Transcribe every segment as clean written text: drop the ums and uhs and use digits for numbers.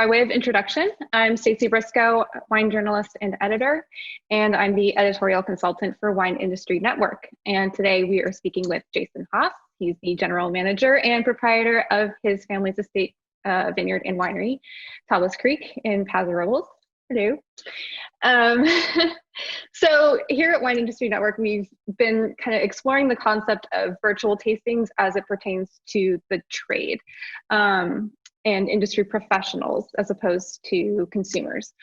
by way of introduction, I'm Stacey Briscoe, wine journalist and editor, and I'm the editorial consultant for Wine Industry Network. And today we are speaking with Jason Haas. He's the general manager and proprietor of his family's estate vineyard and winery, Tablas Creek in Paso Robles, Purdue. So here at Wine Industry Network, we've been kind of exploring the concept of virtual tastings as it pertains to the trade and industry professionals as opposed to consumers.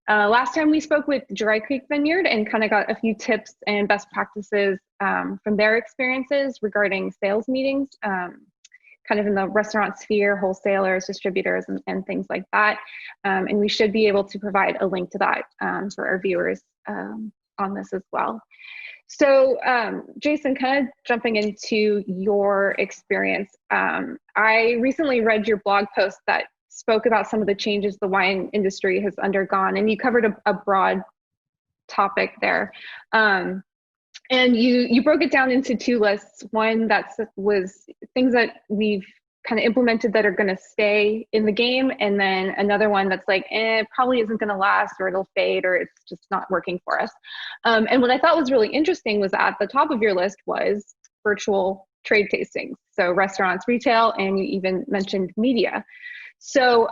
Last time we spoke with Dry Creek Vineyard and kind of got a few tips and best practices from their experiences regarding sales meetings, kind of in the restaurant sphere, wholesalers, distributors, and things like that. And we should be able to provide a link to that for our viewers on this as well. So Jason, kind of jumping into your experience, I recently read your blog post that spoke about some of the changes the wine industry has undergone, and you covered a broad topic there. And you broke it down into two lists. One that was things that we've kind of implemented that are going to stay in the game, and then another one that's like, it probably isn't going to last, or it'll fade, or it's just not working for us. And what I thought was really interesting was at the top of your list was virtual trade tastings. So restaurants, retail, and you even mentioned media. So,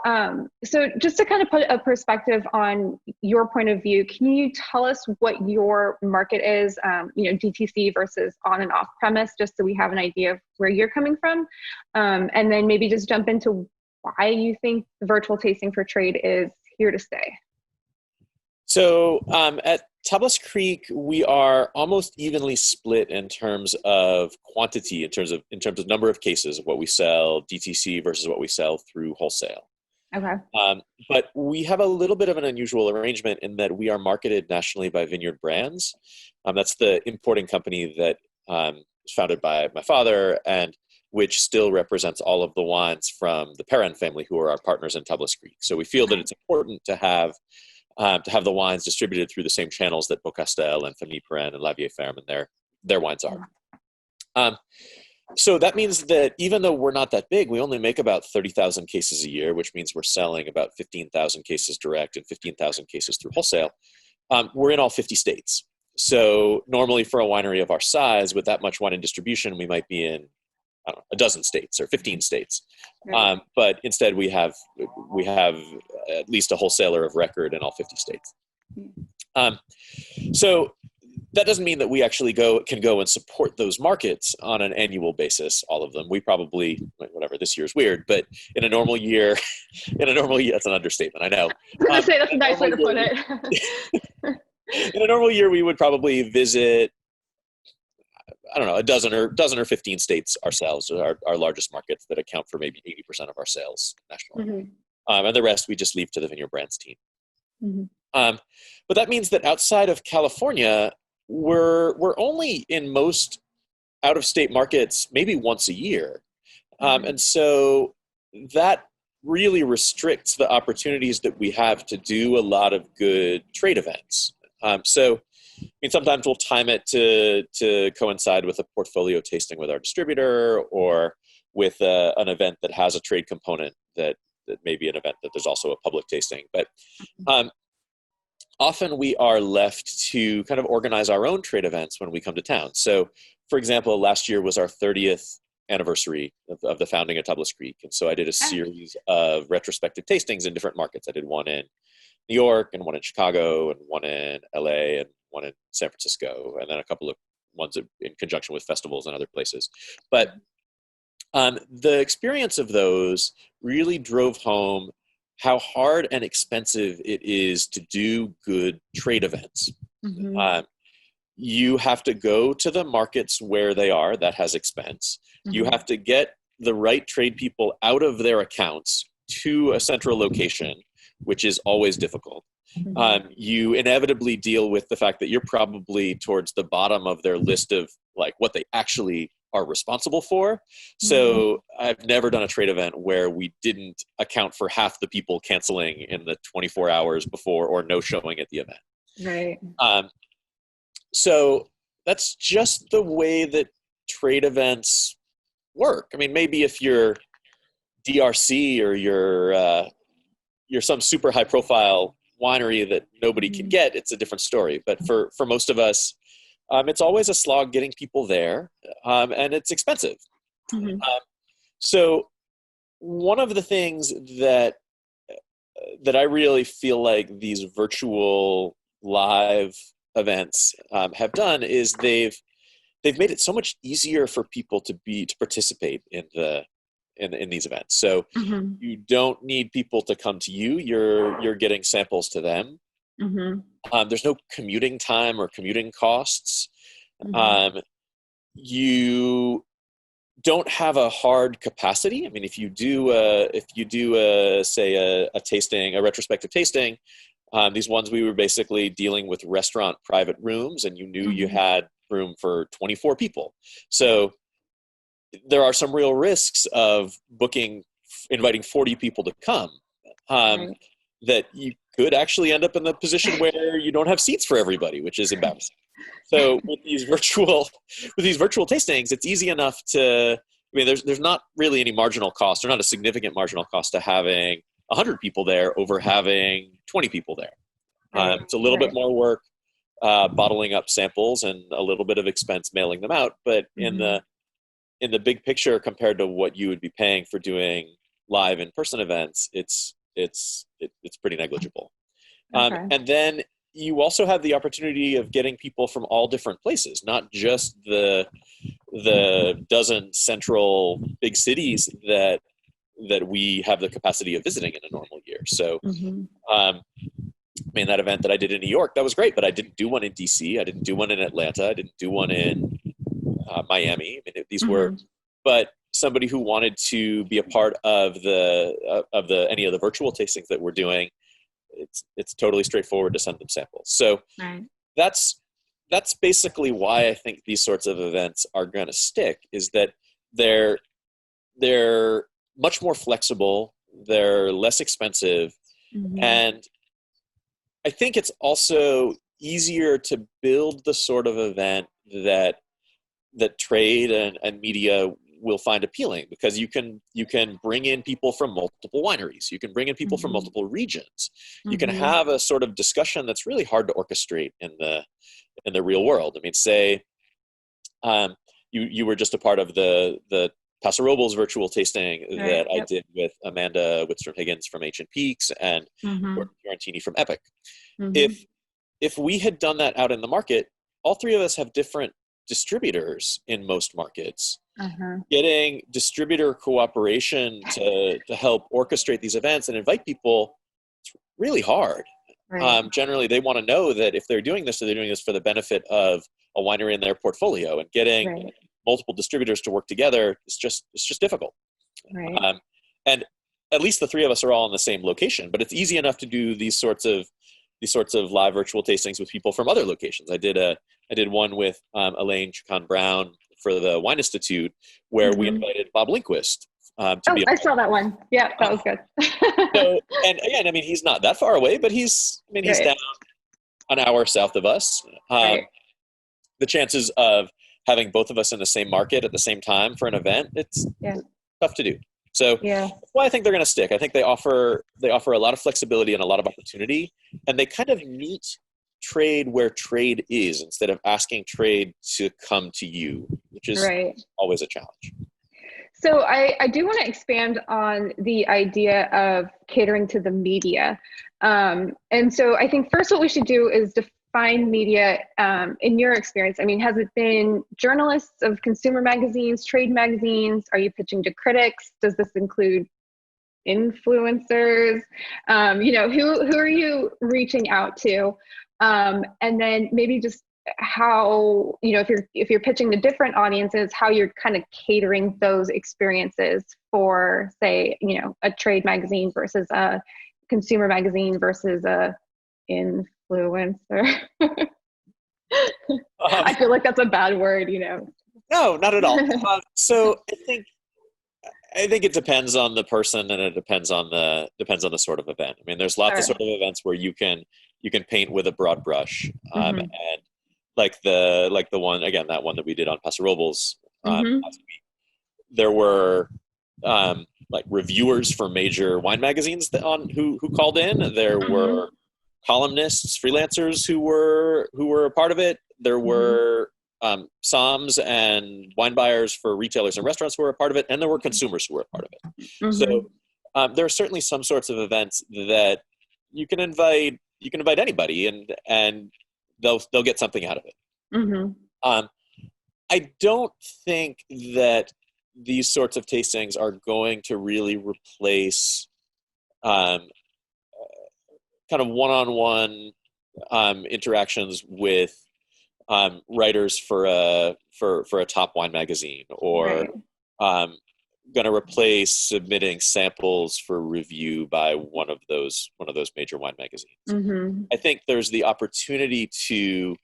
so just to kind of put a perspective on your point of view, can you tell us what your market is, DTC versus on and off premise, just so we have an idea of where you're coming from? And then maybe just jump into why you think the virtual tasting for trade is here to stay. So at Tablas Creek, we are almost evenly split in terms of quantity, in terms of number of cases of what we sell DTC versus what we sell through wholesale. Okay. But we have a little bit of an unusual arrangement in that we are marketed nationally by Vineyard Brands. That's the importing company that was founded by my father, and which still represents all of the wines from the Perrin family, who are our partners in Tablas Creek. So we feel that it's important to have the wines distributed through the same channels that Beaucastel and Famille Perrin and La Vieille Ferme and their wines are. So that means that even though we're not that big, we only make about 30,000 cases a year, which means we're selling about 15,000 cases direct and 15,000 cases through wholesale. We're in all 50 states. So normally for a winery of our size, with that much wine in distribution, we might be in, I don't know, a dozen states or 15 states. Right. But instead we have at least a wholesaler of record in all 50 states. So that doesn't mean that we actually can go and support those markets on an annual basis, all of them. We probably, whatever, this year's weird, but in a normal year, that's an understatement, I know. I was going to say, that's a nice way to put it. In a normal year, we would probably visit, I don't know, a dozen or 15 states ourselves, our largest markets that account for maybe 80% of our sales nationally. Mm-hmm. And the rest we just leave to the Vineyard Brands team. Mm-hmm. But that means that outside of California, we're only in most out-of-state markets maybe once a year. And so that really restricts the opportunities that we have to do a lot of good trade events. So sometimes we'll time it to coincide with a portfolio tasting with our distributor, or with an event that has a trade component that may be an event that there's also a public tasting. But often we are left to kind of organize our own trade events when we come to town. So, for example, last year was our 30th anniversary of the founding of Tablas Creek. And so I did a series of retrospective tastings in different markets. I did one in New York, and one in Chicago, and one in LA, and one in San Francisco, and then a couple of ones in conjunction with festivals and other places. But the experience of those really drove home how hard and expensive it is to do good trade events. Mm-hmm. You have to go to the markets where they are. That has expense. Mm-hmm. You have to get the right trade people out of their accounts to a central location, which is always difficult. Mm-hmm. You inevitably deal with the fact that you're probably towards the bottom of their list of like what they actually are responsible for. So I've never done a trade event where we didn't account for half the people canceling in the 24 hours before, or no showing at the event. Right. So that's just the way that trade events work. I mean, maybe if you're DRC or you're you're some super high profile winery that nobody can get, it's a different story. But for most of us, it's always a slog getting people there, and it's expensive. Mm-hmm. So one of the things that I really feel like these virtual live events have done is they've made it so much easier for people to participate in these events. So Mm-hmm. you don't need people to come to you. You're getting samples to them. Mm-hmm. There's no commuting time or commuting costs. Mm-hmm. You don't have a hard capacity. I mean, if you do say a tasting, a retrospective tasting, these ones we were basically dealing with restaurant private rooms, and you knew you had room for 24 people. So there are some real risks of inviting 40 people to come, that you could actually end up in the position where you don't have seats for everybody, which is embarrassing. So with these virtual tastings, it's easy enough to, I mean, there's not really any marginal cost, or not a significant marginal cost to having 100 people there over having 20 people there. It's a little bit more work bottling up samples, and a little bit of expense mailing them out. But in the big picture, compared to what you would be paying for doing live in-person events, it's pretty negligible. And then you also have the opportunity of getting people from all different places, not just the dozen central big cities that we have the capacity of visiting in a normal year. So, I mean, that event that I did in New York, that was great, but I didn't do one in DC. I didn't do one in Atlanta. I didn't do one in Miami. I mean, these were, but somebody who wanted to be a part of any of the virtual tastings that we're doing, it's totally straightforward to send them samples. So that's basically why I think these sorts of events are going to stick, is that they're much more flexible, they're less expensive, and I think it's also easier to build the sort of event that trade and media will find appealing, because you can bring in people from multiple wineries, you can bring in people from multiple regions, you can have a sort of discussion that's really hard to orchestrate in the real world. I mean, say you were just a part of the Paso Robles virtual tasting that I did with Amanda Whitstrom-Higgins from Ancient Peaks and Gordon Fiorentini from Epic. If we had done that out in the market, all three of us have different distributors in most markets. Getting distributor cooperation to help orchestrate these events and invite people, it's really hard. Generally, they want to know that if they're doing this, they're doing this for the benefit of a winery in their portfolio, and getting multiple distributors to work together it's just difficult. And at least the three of us are all in the same location, but it's easy enough to do these sorts of live virtual tastings with people from other locations. I did one with Elaine Chacon-Brown for the Wine Institute, where we invited Bob Lindquist to be. I saw that one. Yeah, that was good. So, and again, I mean, he's not that far away, but he's down an hour south of us. The chances of having both of us in the same market at the same time for an event, it's tough to do. So that's why I think they're going to stick. I think they offer a lot of flexibility and a lot of opportunity, and they kind of meet trade where trade is, instead of asking trade to come to you, which is always a challenge. So I do want to expand on the idea of catering to the media. And so I think first what we should do is define media in your experience. I mean, has it been journalists of consumer magazines, trade magazines? Are you pitching to critics? Does this include influencers? Who are you reaching out to? And then maybe just how, if you're pitching to different audiences, how you're kind of catering those experiences for, say, a trade magazine versus a consumer magazine versus a influencer. I feel like that's a bad word, No, not at all. So I think it depends on the person, and it depends on the sort of event. I mean, there's lots of sort of events where you can paint with a broad brush, and like the one, again, that one that we did on Paso Robles last week, there were like reviewers for major wine magazines who called in. There were columnists, freelancers who were a part of it. There were somms and wine buyers for retailers and restaurants who were a part of it, and there were consumers who were a part of it. So there are certainly some sorts of events that you can invite anybody, and they'll get something out of it. I don't think that these sorts of tastings are going to really replace kind of one-on-one interactions with writers for a top wine magazine, or going to replace submitting samples for review by one of those major wine magazines. I think there's the opportunity to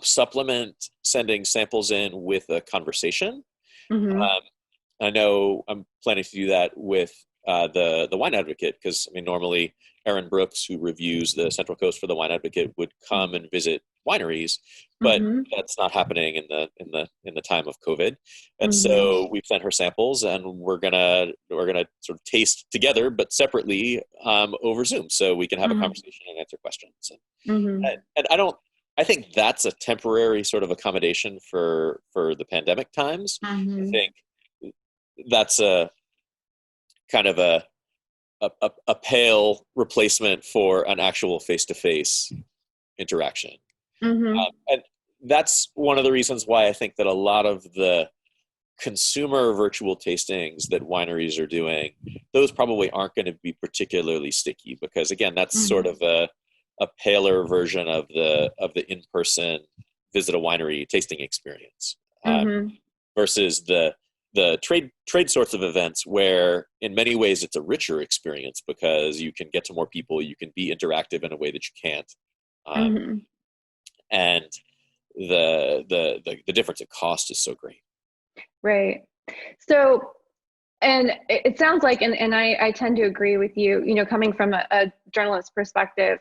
supplement sending samples in with a conversation. I know I'm planning to do that with the Wine Advocate, because I mean, normally Aaron Brooks, who reviews the Central Coast for the Wine Advocate, would come and visit wineries, but that's not happening in the time of COVID. And so we've sent her samples, and we're gonna sort of taste together, but separately over Zoom, so we can have a conversation and answer questions. And I think that's a temporary sort of accommodation for the pandemic times. I think that's a kind of a pale replacement for an actual face-to-face interaction. And that's one of the reasons why I think that a lot of the consumer virtual tastings that wineries are doing, those probably aren't going to be particularly sticky, because again, that's sort of a paler version of the in-person visit a winery tasting experience, versus the trade sorts of events, where in many ways it's a richer experience because you can get to more people, you can be interactive in a way that you can't, and the difference in cost is so great. Right. So, and it sounds like, and I tend to agree with you, you know, coming from a journalist perspective,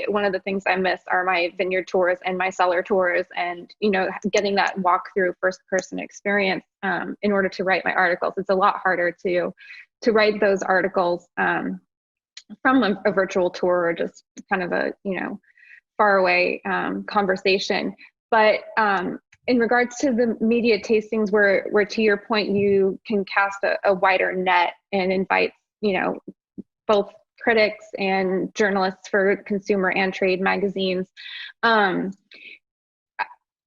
one of the things I miss are my vineyard tours and my cellar tours, and, you know, getting that walkthrough first person experience in order to write my articles. It's a lot harder to write those articles from a virtual tour, or just kind of a, you know, far away conversation. But in regards to the media tastings, where to your point, you can cast a wider net and invite, you know, both critics and journalists for consumer and trade magazines. In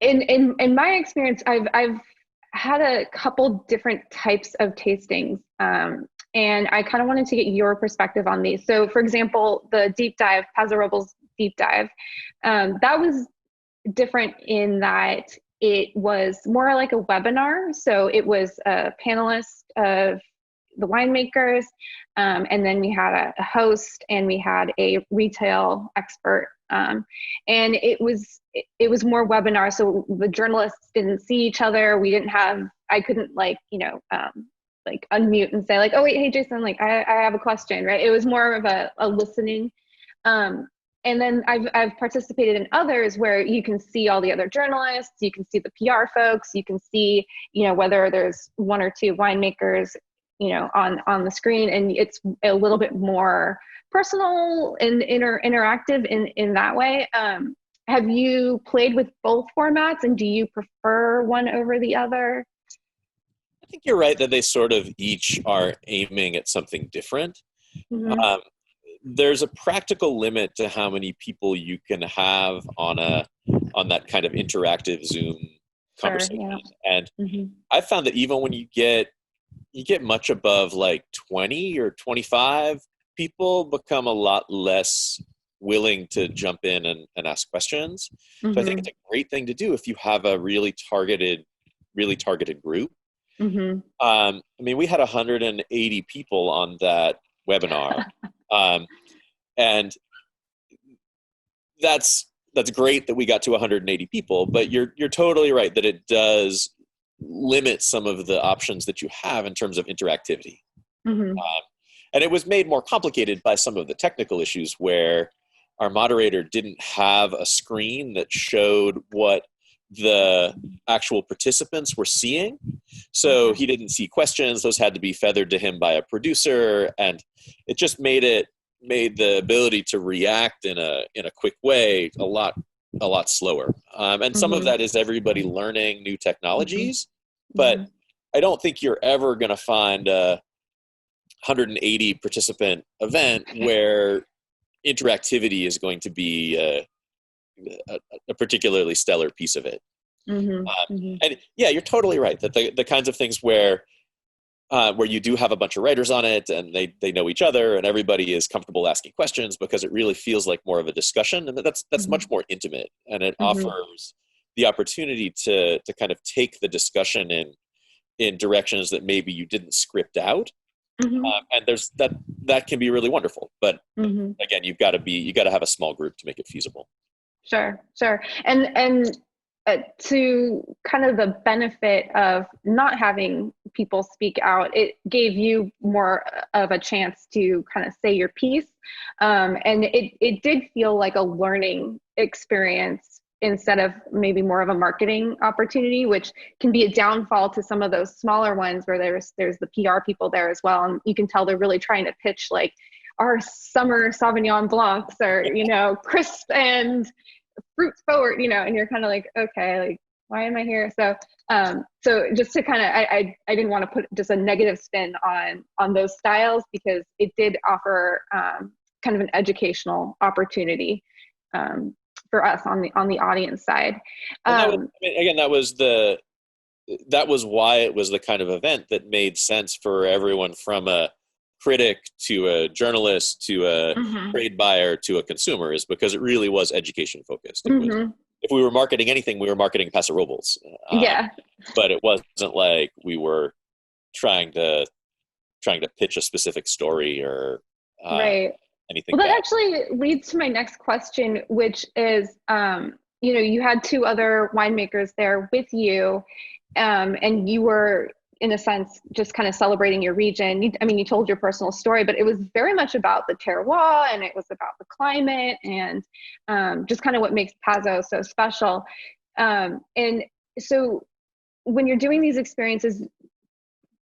my experience, I've had a couple different types of tastings, and I kind of wanted to get your perspective on these. So, for example, the deep dive, Paso Robles deep dive, that was different in that it was more like a webinar. So it was a panelist of the winemakers, and then we had a host, and we had a retail expert, and it was more webinar. So the journalists didn't see each other. I couldn't like, you know, like unmute and say like, oh wait, hey Jason, like I have a question, right? It was more of a listening. And then I've participated in others where you can see all the other journalists, you can see the PR folks, you can see, you know, whether there's one or two winemakers, you know, on the screen, and it's a little bit more personal and interactive in that way. Have you played with both formats, and do you prefer one over the other? I think you're right that they sort of each are aiming at something different. There's a practical limit to how many people you can have on that kind of interactive Zoom conversation. And I've found that even when you get much above like 20 or 25, people become a lot less willing to jump in and ask questions. So I think it's a great thing to do if you have a really targeted group. I mean, we had 180 people on that webinar. And that's great that we got to 180 people, but you're totally right that it does limit some of the options that you have in terms of interactivity. And it was made more complicated by some of the technical issues, where our moderator didn't have a screen that showed what the actual participants were seeing. So he didn't see questions; those had to be feathered to him by a producer, and it just made the ability to react in a quick way a lot slower. And some of that is everybody learning new technologies, but I don't think you're ever going to find a 180 participant event where interactivity is going to be a particularly stellar piece of it. And yeah, you're totally right that the kinds of things where you do have a bunch of writers on it and they know each other and everybody is comfortable asking questions because it really feels like more of a discussion, and that's much more intimate, and it offers the opportunity to kind of take the discussion in directions that maybe you didn't script out. And there's that can be really wonderful, but again, you got to have a small group to make it feasible. Sure. And to kind of the benefit of not having people speak out, it gave you more of a chance to kind of say your piece. And it did feel like a learning experience instead of maybe more of a marketing opportunity, which can be a downfall to some of those smaller ones where there's the PR people there as well. And you can tell they're really trying to pitch like our summer Sauvignon Blancs are, crisp and fruits forward, and you're kind of like, okay, like, why am I here? So just to kind of, I didn't want to put just a negative spin on those styles, because it did offer kind of an educational opportunity for us on the audience side. That was why it was the kind of event that made sense for everyone from a critic to a journalist to a trade buyer to a consumer, is because it really was education focused. If we were marketing anything, we were marketing Paso Robles. But it wasn't like we were trying to pitch a specific story or anything. Well, that actually leads to my next question, which is, you had two other winemakers there with you, and you were, in a sense, just kind of celebrating your region. You told your personal story, but it was very much about the terroir, and it was about the climate, and just kind of what makes Paso so special. And so when you're doing these experiences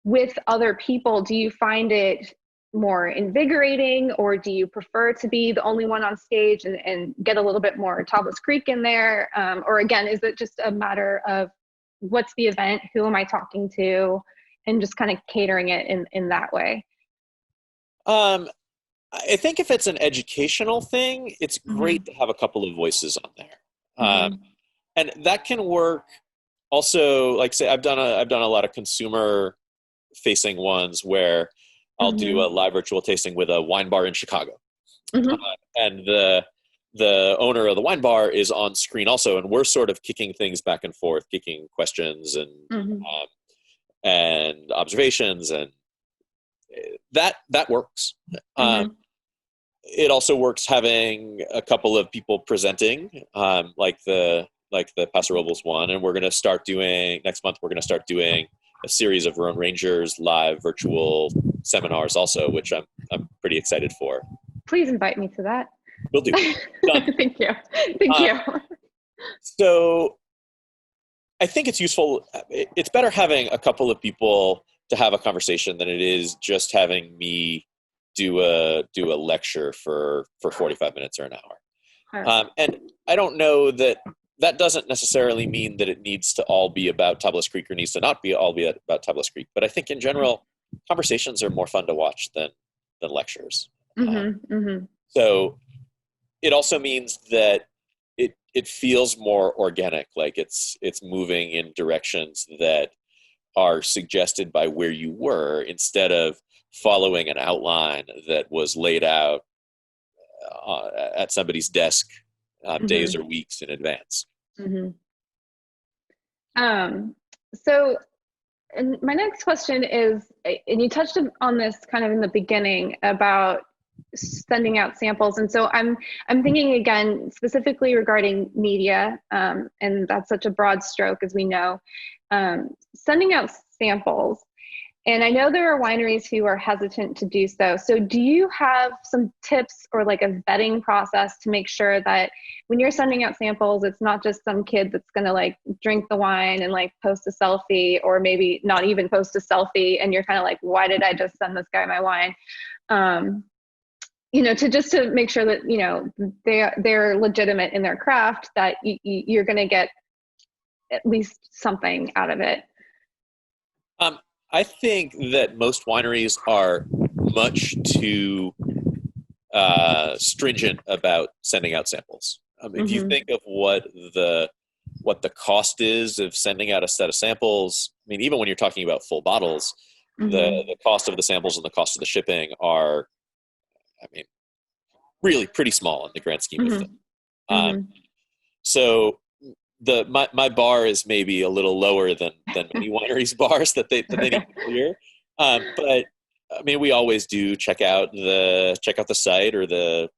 with other people, do you find it more invigorating, or do you prefer to be the only one on stage and get a little bit more Tablas Creek in there? Or again, is it just a matter of what's the event, who am I talking to, and just kind of catering it in that way? I think if it's an educational thing, it's great to have a couple of voices on there. And that can work also. Like, say, I've done a lot of consumer facing ones where I'll do a live virtual tasting with a wine bar in Chicago. And the owner of the wine bar is on screen also, and we're sort of kicking things back and forth, kicking questions and observations, and that works. It also works having a couple of people presenting, like the Paso Robles one, and we're going to start doing next month. We're going to start doing a series of Rhone Rangers live virtual seminars also, which I'm pretty excited for. Please invite me to that. Will do. Done. Thank you. So I think it's useful. It's better having a couple of people to have a conversation than it is just having me do a lecture for 45 minutes or an hour. And I don't know that doesn't necessarily mean that it needs to all be about Tablas Creek or needs to not be all be about Tablas Creek. But I think in general, conversations are more fun to watch than lectures. So it also means that it feels more organic, like it's moving in directions that are suggested by where you were, instead of following an outline that was laid out at somebody's desk days or weeks in advance. So, and my next question is, and you touched on this kind of in the beginning about sending out samples, and so I'm thinking again specifically regarding media, and that's such a broad stroke, as we know. Sending out samples, And I know there are wineries who are hesitant to do so. So do you have some tips or like a vetting process to make sure that when you're sending out samples, it's not just some kid that's going to like drink the wine and like post a selfie, or maybe not even post a selfie, and you're kind of like, why did I just send this guy my wine? To make sure that, they're legitimate in their craft, that you're going to get at least something out of it. I think that most wineries are much too stringent about sending out samples. If you think of what the cost is of sending out a set of samples, I mean, even when you're talking about full bottles, the cost of the samples and the cost of the shipping are, I mean, really pretty small in the grand scheme of things. So my bar is maybe a little lower than many wineries' bars that they need to clear. But I mean, we always do check out the site or the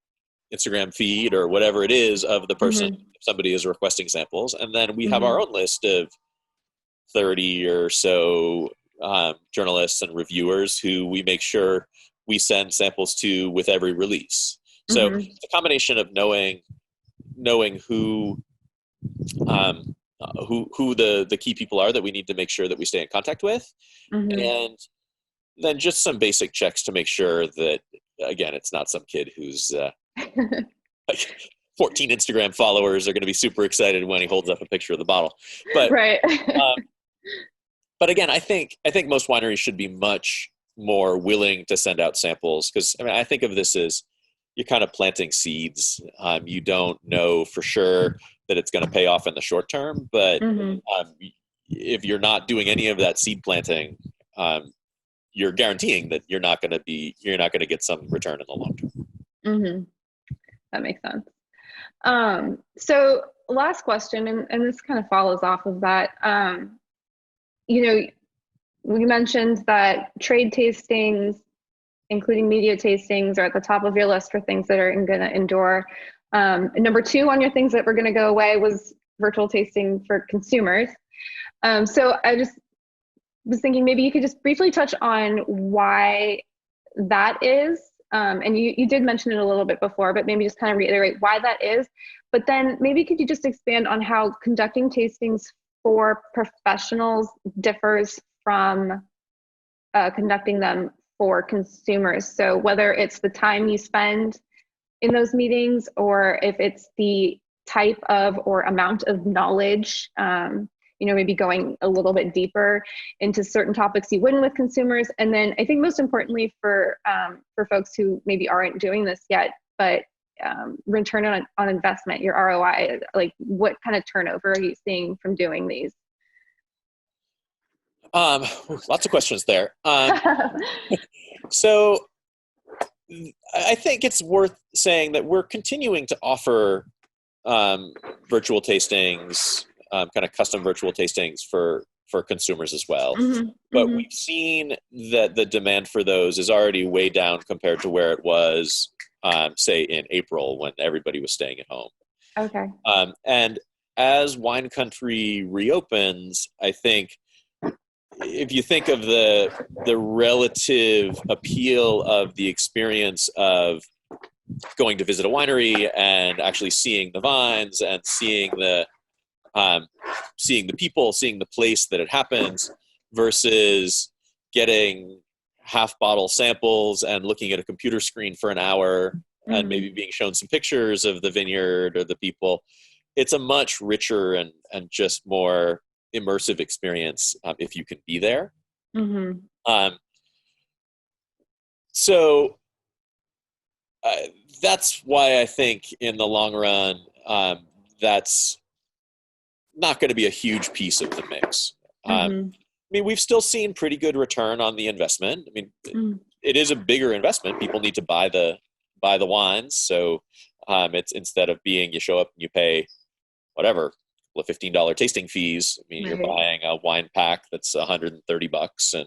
Instagram feed or whatever it is of the person if somebody is requesting samples, and then we have our own list of 30 or so journalists and reviewers who we make sure we send samples to with every release. So it's a combination of knowing who the key people are that we need to make sure that we stay in contact with, and then just some basic checks to make sure that, again, it's not some kid who's like 14 Instagram followers are going to be super excited when he holds up a picture of the bottle. But right. But again, I think most wineries should be much more willing to send out samples, because I mean, I think of this as you're kind of planting seeds. You don't know for sure that it's going to pay off in the short term, but if you're not doing any of that seed planting, you're guaranteeing that you're not going to get some return in the long term. That makes sense. So last question, and this kind of follows off of that. We mentioned that trade tastings, including media tastings, are at the top of your list for things that are going to endure. Number 2 on your things that were going to go away was virtual tasting for consumers. So I just was thinking maybe you could just briefly touch on why that is. And you did mention it a little bit before, but maybe just kind of reiterate why that is. But then maybe could you just expand on how conducting tastings for professionals differs from conducting them for consumers? So whether it's the time you spend in those meetings, or if it's the type of or amount of knowledge, maybe going a little bit deeper into certain topics you wouldn't with consumers. And then I think most importantly for folks who maybe aren't doing this yet, but return on investment, your ROI, like what kind of turnover are you seeing from doing these? Lots of questions there. So I think it's worth saying that we're continuing to offer virtual tastings, kind of custom virtual tastings for consumers as well. But we've seen that the demand for those is already way down compared to where it was, say, in April when everybody was staying at home. Okay. And as wine country reopens, I think if you think of the relative appeal of the experience of going to visit a winery and actually seeing the vines and seeing the people, seeing the place that it happens, versus getting half bottle samples and looking at a computer screen for an hour and maybe being shown some pictures of the vineyard or the people, it's a much richer and just more immersive experience if you can be there. So that's why I think in the long run, that's not going to be a huge piece of the mix. I mean, we've still seen pretty good return on the investment. I mean, it is a bigger investment. People need to buy the wines. So it's, instead of being, you show up and you pay whatever, $15 tasting fees. I mean, you're buying a wine pack that's $130 and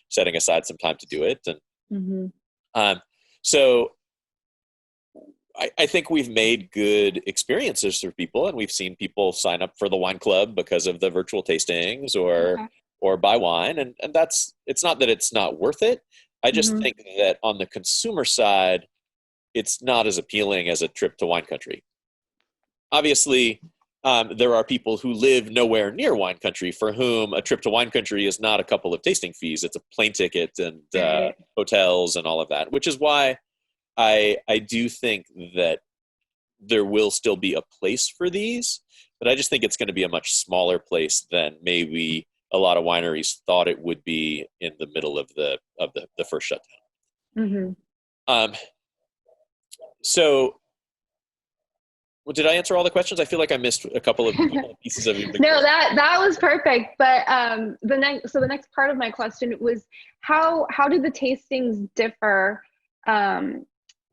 setting aside some time to do it. And so I think we've made good experiences for people, and we've seen people sign up for the wine club because of the virtual tastings, or or buy wine. And it's not that it's not worth it. I just think that on the consumer side, it's not as appealing as a trip to wine country. Obviously, there are people who live nowhere near wine country for whom a trip to wine country is not a couple of tasting fees. It's a plane ticket and hotels and all of that, which is why I do think that there will still be a place for these, but I just think it's going to be a much smaller place than maybe a lot of wineries thought it would be in the middle of the first shutdown. So, well, did I answer all the questions? I feel like I missed a couple of pieces of it. No, that was perfect. But the next part of my question was how do the tastings differ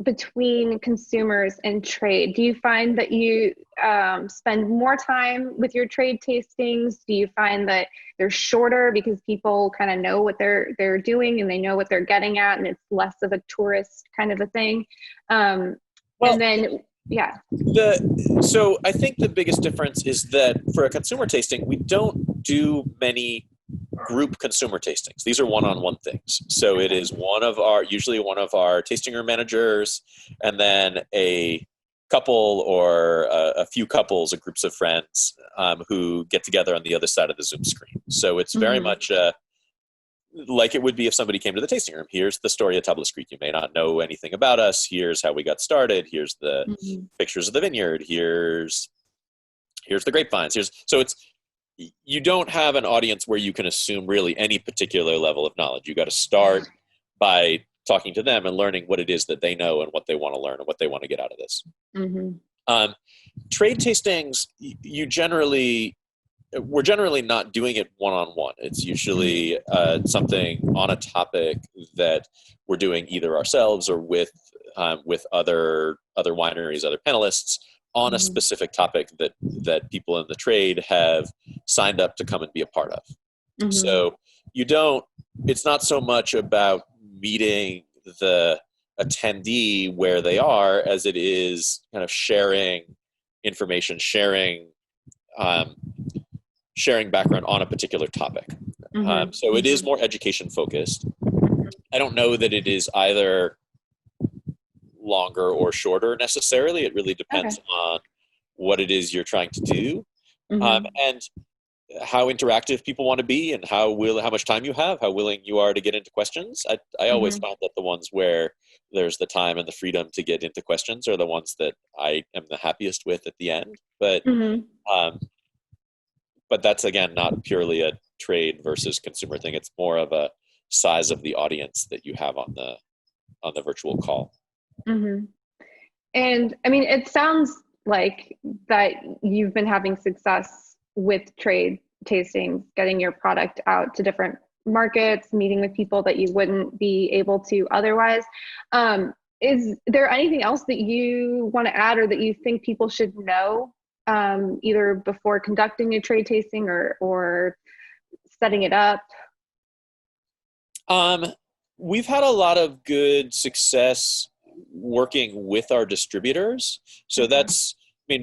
between consumers and trade? Do you find that you spend more time with your trade tastings? Do you find that they're shorter because people kind of know what they're doing and they know what they're getting at, and it's less of a tourist kind of a thing? And then, yeah. So I think the biggest difference is that for a consumer tasting, we don't do many group consumer tastings. These are one-on-one things. So it is usually one of our tasting room managers, and then a couple or a few couples or groups of friends who get together on the other side of the Zoom screen. So it's very much like it would be if somebody came to the tasting room. Here's the story of Tablas Creek. You may not know anything about us. Here's how we got started. Here's the pictures of the vineyard. Here's the grapevines. So you don't have an audience where you can assume really any particular level of knowledge. You got to start by talking to them and learning what it is that they know and what they want to learn and what they want to get out of this. Trade tastings, we're generally not doing it one-on-one. It's usually something on a topic that we're doing either ourselves or with other wineries, other panelists on a specific topic that people in the trade have signed up to come and be a part of. So it's not so much about meeting the attendee where they are as it is kind of sharing information, sharing background on a particular topic. So it is more education focused. I don't know that it is either longer or shorter necessarily. It really depends on what it is you're trying to do, and how interactive people want to be, and how much time you have, how willing you are to get into questions. I always find that the ones where there's the time and the freedom to get into questions are the ones that I am the happiest with at the end. But that's, again, not purely a trade versus consumer thing. It's more of a size of the audience that you have on the virtual call. And I mean, it sounds like that you've been having success with trade tastings, getting your product out to different markets, meeting with people that you wouldn't be able to otherwise. Is there anything else that you want to add or that you think people should know, either before conducting a trade tasting or setting it up? We've had a lot of good success working with our distributors. So that's,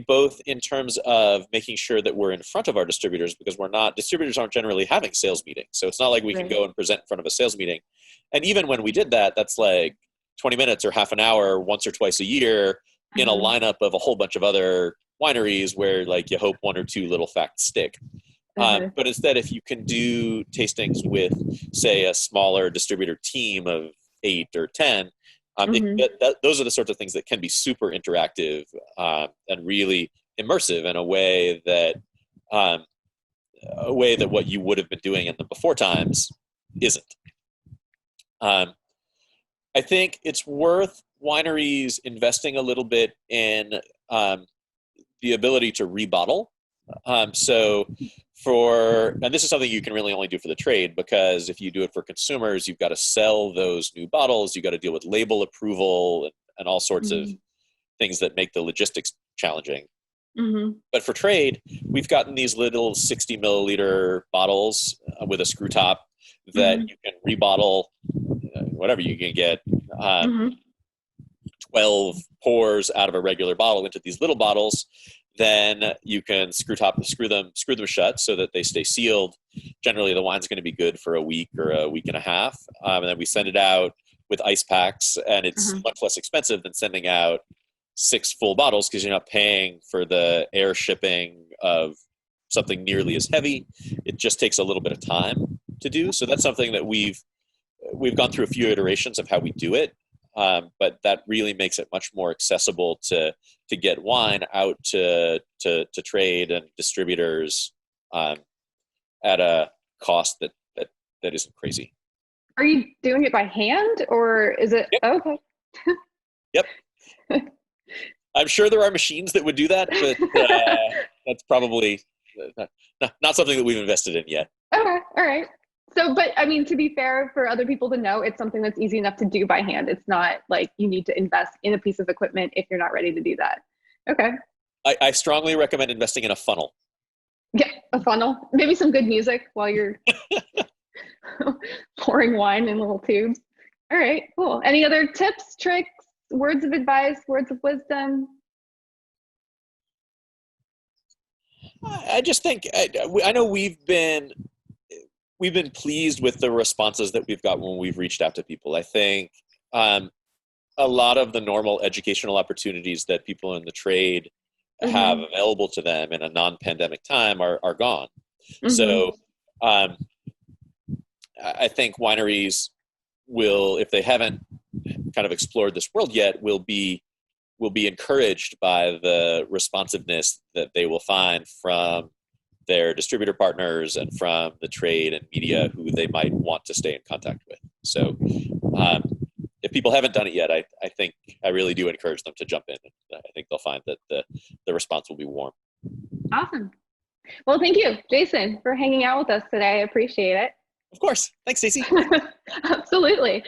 both in terms of making sure that we're in front of our distributors, because distributors aren't generally having sales meetings. So it's not like we can go and present in front of a sales meeting. And even when we did that, that's like 20 minutes or half an hour once or twice a year in a lineup of a whole bunch of other wineries where like you hope one or two little facts stick. But instead, if you can do tastings with, say, a smaller distributor team of 8 or 10, those are the sorts of things that can be super interactive and really immersive in a way that what you would have been doing in the before times isn't. I think it's worth wineries investing a little bit in the ability to rebottle. And this is something you can really only do for the trade, because if you do it for consumers, you've got to sell those new bottles. You've got to deal with label approval and all sorts of things that make the logistics challenging. But for trade, we've gotten these little 60 milliliter bottles with a screw top that you can rebottle, whatever you can get. 12 pours out of a regular bottle into these little bottles. then you can screw them shut so that they stay sealed. Generally, the wine's going to be good for a week or a week and a half, and then we send it out with ice packs, and it's much less expensive than sending out 6 full bottles because you're not paying for the air shipping of something nearly as heavy. It just takes a little bit of time to do. So that's something that we've gone through a few iterations of how we do it, but that really makes it much more accessible to get wine out to trade and distributors at a cost that isn't crazy. Are you doing it by hand, or is it? Yep. Oh, okay. Yep. I'm sure there are machines that would do that, but that's probably not something that we've invested in yet. Okay. All right. So, but I mean, to be fair, for other people to know, it's something that's easy enough to do by hand. It's not like you need to invest in a piece of equipment if you're not ready to do that. Okay. I strongly recommend investing in a funnel. Yeah, a funnel. Maybe some good music while you're pouring wine in little tubes. All right, cool. Any other tips, tricks, words of advice, words of wisdom? I just think I know we've been pleased with the responses that we've got when we've reached out to people. I think a lot of the normal educational opportunities that people in the trade have available to them in a non-pandemic time are gone. So I think wineries will, if they haven't kind of explored this world yet, will be encouraged by the responsiveness that they will find from their distributor partners and from the trade and media who they might want to stay in contact with. So if people haven't done it yet, I think I really do encourage them to jump in. I think they'll find that the response will be warm. Awesome. Well, thank you, Jason, for hanging out with us today. I appreciate it. Of course. Thanks, Stacey. Absolutely.